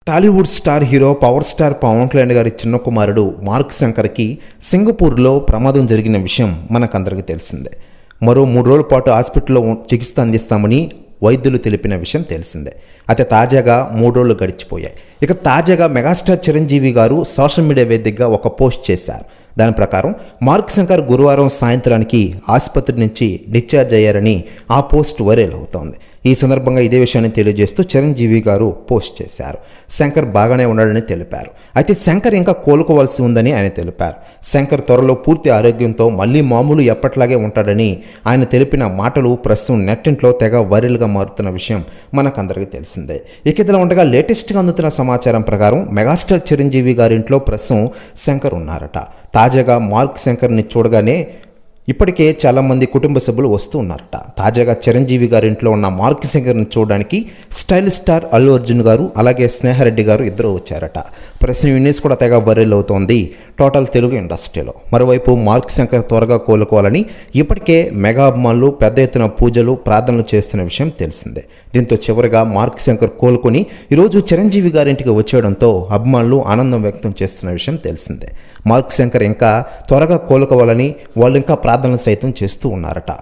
Tollywood star hero power star Pawan Kalyan గారి చిన్న కుమారుడు మార్క్ శంకర్కి సింగపూర్లో ప్రమాదం జరిగిన విషయం మనకందరికీ తెలిసిందే. మరో 3 రోజుల పాటు హాస్పిటల్లో చికిత్స అందిస్తామని వైద్యులు తెలిపిన విషయం తెలిసిందే. అయితే తాజాగా 3 రోజులు గడిచిపోయాయి. ఇక తాజాగా మెగాస్టార్ చిరంజీవి గారు సోషల్ మీడియా వేదికగా ఒక పోస్ట్ చేశారు. దాని ప్రకారం మార్క్ శంకర్ గురువారం సాయంత్రానికి ఆసుపత్రి నుంచి డిశ్చార్జ్ అయ్యారని ఆ పోస్ట్ వైరల్ అవుతోంది. ఈ సందర్భంగా ఇదే విషయాన్ని తెలియజేస్తూ చిరంజీవి గారు పోస్ట్ చేశారు. శంకర్ బాగానే ఉన్నాడని తెలిపారు. అయితే శంకర్ ఇంకా కోలుకోవాల్సి ఉందని ఆయన తెలిపారు. శంకర్ త్వరలో పూర్తి ఆరోగ్యంతో మళ్ళీ మామూలు ఎప్పట్లాగే ఉంటాడని ఆయన తెలిపిన మాటలు ప్రస్తుతం నెట్టింట్లో తెగ వైరల్గా మారుతున్న విషయం మనకందరికీ తెలిసిందే. ఇక ఇదిలా ఉండగా లేటెస్ట్గా అందుతున్న సమాచారం ప్రకారం మెగాస్టార్ చిరంజీవి గారింట్లో ప్రస్తుతం శంకర్ ఉన్నారట. తాజాగా మార్క్ శంకర్ని చూడగానే ఇప్పటికే చాలామంది కుటుంబ సభ్యులు వస్తూ ఉన్నారట. తాజాగా చిరంజీవి గారి ఇంట్లో ఉన్న మార్క్ శంకర్ని చూడడానికి స్టైల్ స్టార్ అల్లు అర్జున్ గారు అలాగే స్నేహారెడ్డి గారు ఇద్దరు వచ్చారట. ప్రస్తుతం ఈ న్యూస్ కూడా తెగ వైరల్ అవుతోంది టోటల్ తెలుగు ఇండస్ట్రీలో. మరోవైపు మార్క్ శంకర్ త్వరగా కోలుకోవాలని ఇప్పటికే మెగా అభిమానులు పెద్ద ఎత్తున పూజలు ప్రార్థనలు చేస్తున్న విషయం తెలిసిందే. దీంతో చివరిగా మార్క్ శంకర్ కోలుకొని ఈరోజు చిరంజీవి గారింటికి వచ్చేయడంతో అభిమానులు ఆనందం వ్యక్తం చేస్తున్న విషయం తెలిసిందే. మార్క్ శంకర్ ఇంకా త్వరగా కోలుకోవాలని వాళ్ళు ఇంకా ప్రార్థనలు సైతం చేస్తూ ఉన్నారట.